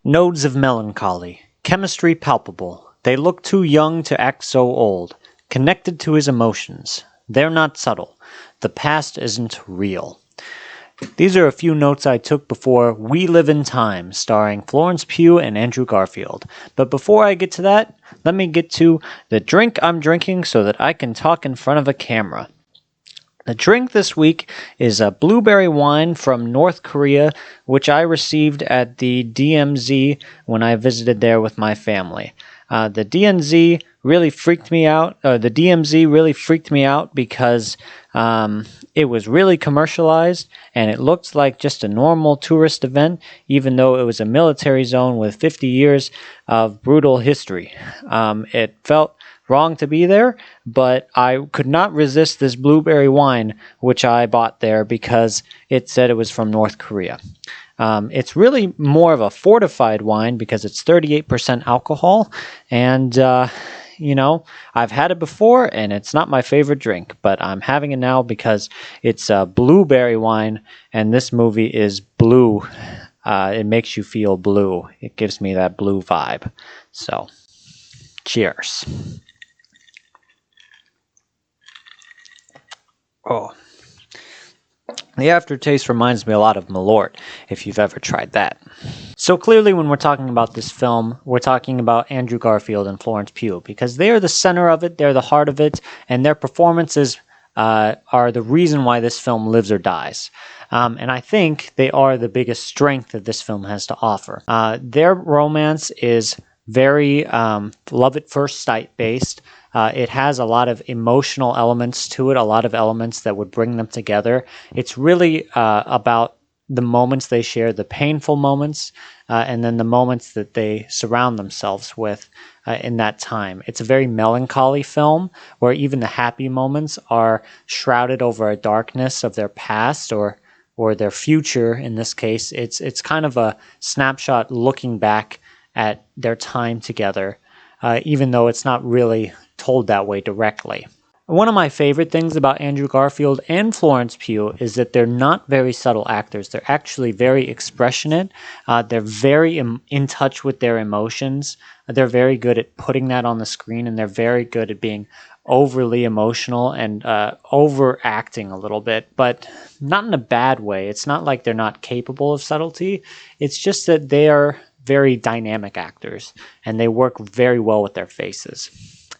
Nodes of melancholy, chemistry palpable. They look too young to act so old. Connected to his emotions. They're not subtle. The past isn't real. These are a few notes I took before We Live in Time, starring Florence Pugh and Andrew Garfield. But before I get to that, let me get to the drink I'm drinking so that I can talk in front of a camera. The drink this week is a blueberry wine from North Korea, which I received at the DMZ when I visited there with my family. The DMZ really freaked me out. The DMZ really freaked me out because it was really commercialized and it looked like just a normal tourist event, even though it was a military zone with 50 years of brutal history. It felt wrong to be there, but I could not resist this blueberry wine, which I bought there because it said it was from North Korea. It's really more of a fortified wine because it's 38% alcohol, and I've had it before, and it's not my favorite drink, but I'm having it now because it's a blueberry wine, and this movie is blue. It makes you feel blue. It gives me that blue vibe. So, cheers. Oh, the aftertaste reminds me a lot of Malort, if you've ever tried that. So clearly when we're talking about this film, we're talking about Andrew Garfield and Florence Pugh, because they are the center of it, they're the heart of it, and their performances are the reason why this film lives or dies. And I think they are the biggest strength that this film has to offer. Their romance is very love at first sight based. It has a lot of emotional elements to it, a lot of elements that would bring them together. It's really about the moments they share, the painful moments, and then the moments that they surround themselves with in that time. It's a very melancholy film where even the happy moments are shrouded over a darkness of their past or their future. In this case, it's kind of a snapshot looking back at their time together, even though it's not really told that way directly. One of my favorite things about Andrew Garfield and Florence Pugh is that they're not very subtle actors. They're actually very expressionate. They're very in touch with their emotions. They're very good at putting that on the screen, and they're very good at being overly emotional and overacting a little bit, but not in a bad way. It's not like they're not capable of subtlety. It's just that they are very dynamic actors, and they work very well with their faces.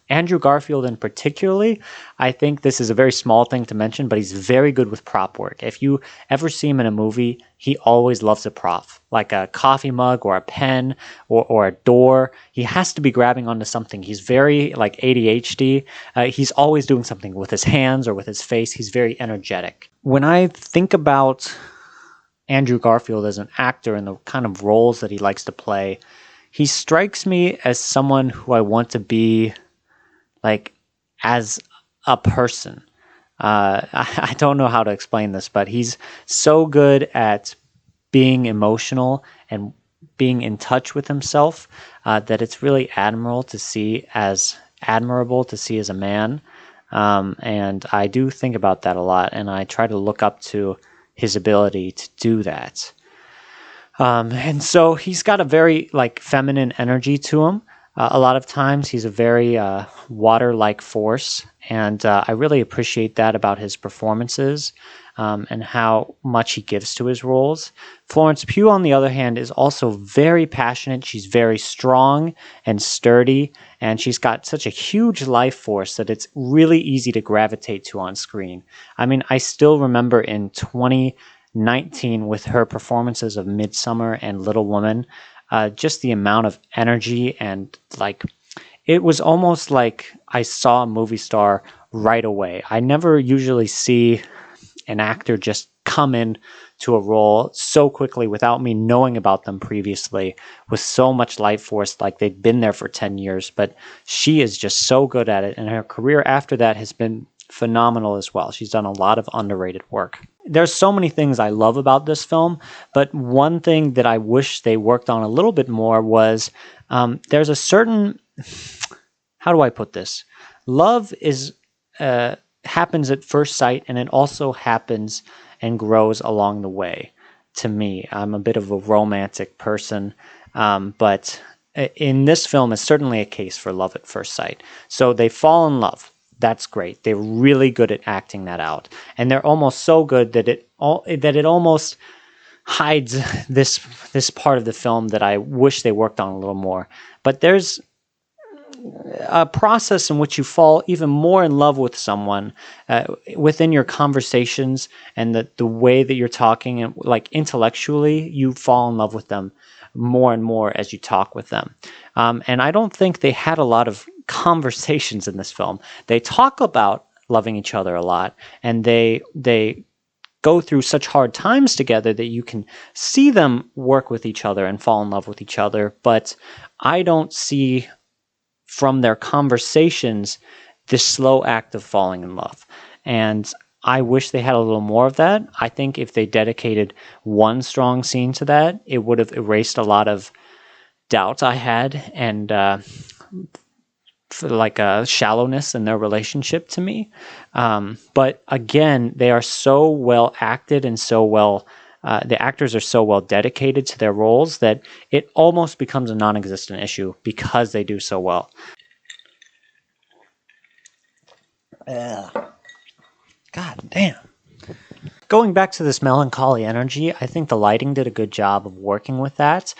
Andrew Garfield in particularly, I think this is a very small thing to mention, but he's very good with prop work. If you ever see him in a movie, he always loves a prop, like a coffee mug or a pen or a door. He has to be grabbing onto something. He's very like ADHD. He's always doing something with his hands or with his face. He's very energetic. When I think about Andrew Garfield as an actor and the kind of roles that he likes to play, he strikes me as someone who I want to be like as a person. I don't know how to explain this, but he's so good at being emotional and being in touch with himself that it's really admirable to see as a man. And I do think about that a lot, and I try to look up to his ability to do that. And so he's got a very like feminine energy to him. A lot of times he's a very water-like force, and I really appreciate that about his performances and how much he gives to his roles. Florence Pugh, on the other hand, is also very passionate. She's very strong and sturdy, and she's got such a huge life force that it's really easy to gravitate to on screen. I mean, I still remember in 2019 with her performances of Midsummer and Little Woman, just the amount of energy and like it was almost like I saw a movie star right away. I never usually see an actor just come in to a role so quickly without me knowing about them previously with so much life force, like they've been there for 10 years, but she is just so good at it, and her career after that has been phenomenal as well. She's done a lot of underrated work. There's so many things I love about this film, but one thing that I wish they worked on a little bit more was there's a certain, how do I put this? Love is happens at first sight, and it also happens and grows along the way. To me, I'm a bit of a romantic person, But in this film is certainly a case for love at first sight. So they fall in love. That's great. They're really good at acting that out, and they're almost so good that it almost hides this part of the film that I wish they worked on a little more. But there's a process in which you fall even more in love with someone within your conversations and the way that you're talking, and like intellectually you fall in love with them more and more as you talk with them. And I don't think they had a lot of conversations in this film. They talk about loving each other a lot, and they go through such hard times together that you can see them work with each other and fall in love with each other. But I don't see from their conversations this slow act of falling in love. And I wish they had a little more of that. I think if they dedicated one strong scene to that, it would have erased a lot of doubt I had, and like a shallowness in their relationship to me. But again, they are so well acted and so well, the actors are so well dedicated to their roles that it almost becomes a non-existent issue because they do so well. God damn. Going back to this melancholy energy, I think the lighting did a good job of working with that.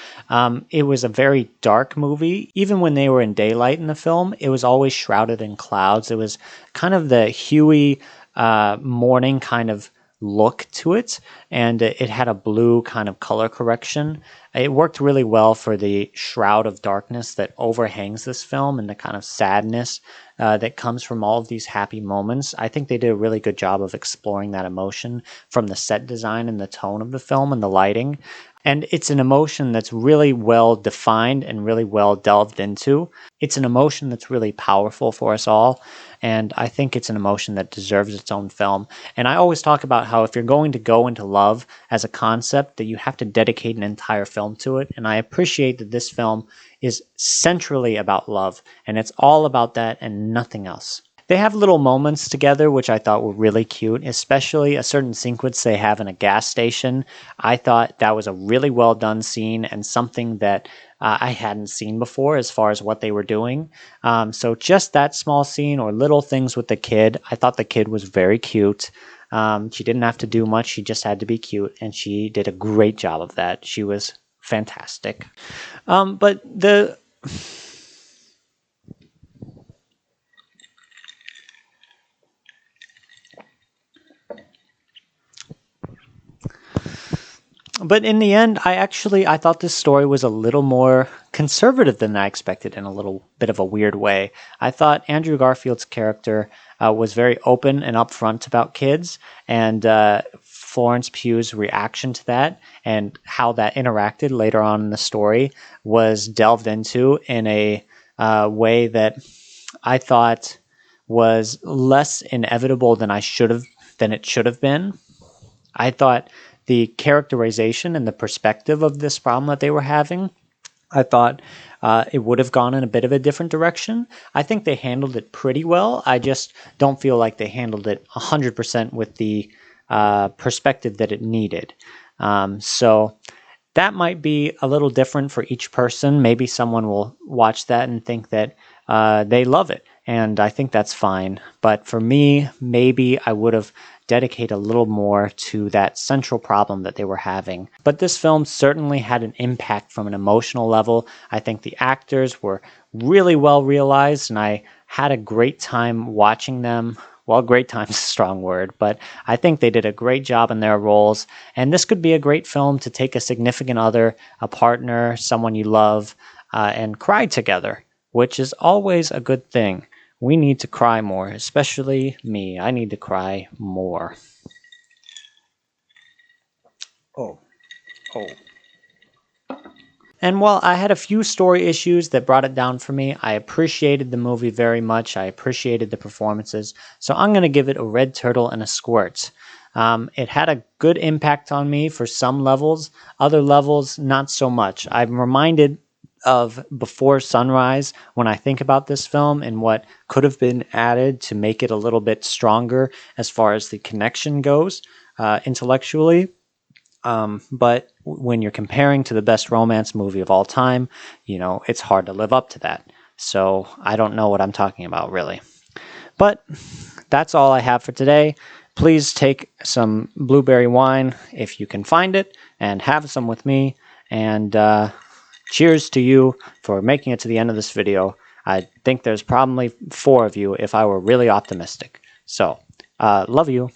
It was a very dark movie. Even when they were in daylight in the film, it was always shrouded in clouds. It was kind of the huey morning kind of look to it, and it had a blue kind of color correction. It worked really well for the shroud of darkness that overhangs this film and the kind of sadness that comes from all of these happy moments. I think they did a really good job of exploring that emotion from the set design and the tone of the film and the lighting. And it's an emotion that's really well defined and really well delved into. It's an emotion that's really powerful for us all. And I think it's an emotion that deserves its own film. And I always talk about how if you're going to go into love as a concept, that you have to dedicate an entire film to it. And I appreciate that this film is centrally about love. And it's all about that and nothing else. They have little moments together, which I thought were really cute, especially a certain sequence they have in a gas station. I thought that was a really well done scene and something that I hadn't seen before as far as what they were doing. So just that small scene or little things with the kid, I thought the kid was very cute. She didn't have to do much. She just had to be cute, and she did a great job of that. She was fantastic. But the... But in the end, I thought this story was a little more conservative than I expected in a little bit of a weird way. I thought Andrew Garfield's character was very open and upfront about kids, and Florence Pugh's reaction to that and how that interacted later on in the story was delved into in a way that I thought was less inevitable than it should have been. I thought the characterization and the perspective of this problem that they were having, I thought it would have gone in a bit of a different direction. I think they handled it pretty well. I just don't feel like they handled it 100% with the perspective that it needed. So that might be a little different for each person. Maybe someone will watch that and think that they love it, and I think that's fine. But for me, maybe I would have dedicate a little more to that central problem that they were having. But this film certainly had an impact from an emotional level. I think the actors were really well realized, and I had a great time watching them. Well, great time's a strong word, but I think they did a great job in their roles. And this could be a great film to take a significant other, a partner, someone you love, and cry together, which is always a good thing. We need to cry more, especially me. I need to cry more. Oh. And while I had a few story issues that brought it down for me, I appreciated the movie very much. I appreciated the performances. So I'm going to give it a red turtle and a squirt. It had a good impact on me for some levels. Other levels, not so much. I'm reminded of Before Sunrise when I think about this film and what could have been added to make it a little bit stronger as far as the connection goes intellectually. But when you're comparing to the best romance movie of all time, it's hard to live up to that. So I don't know what I'm talking about, really. But that's all I have for today. Please take some blueberry wine if you can find it and have some with me. And cheers to you for making it to the end of this video. I think there's probably 4 of you if I were really optimistic. So, love you.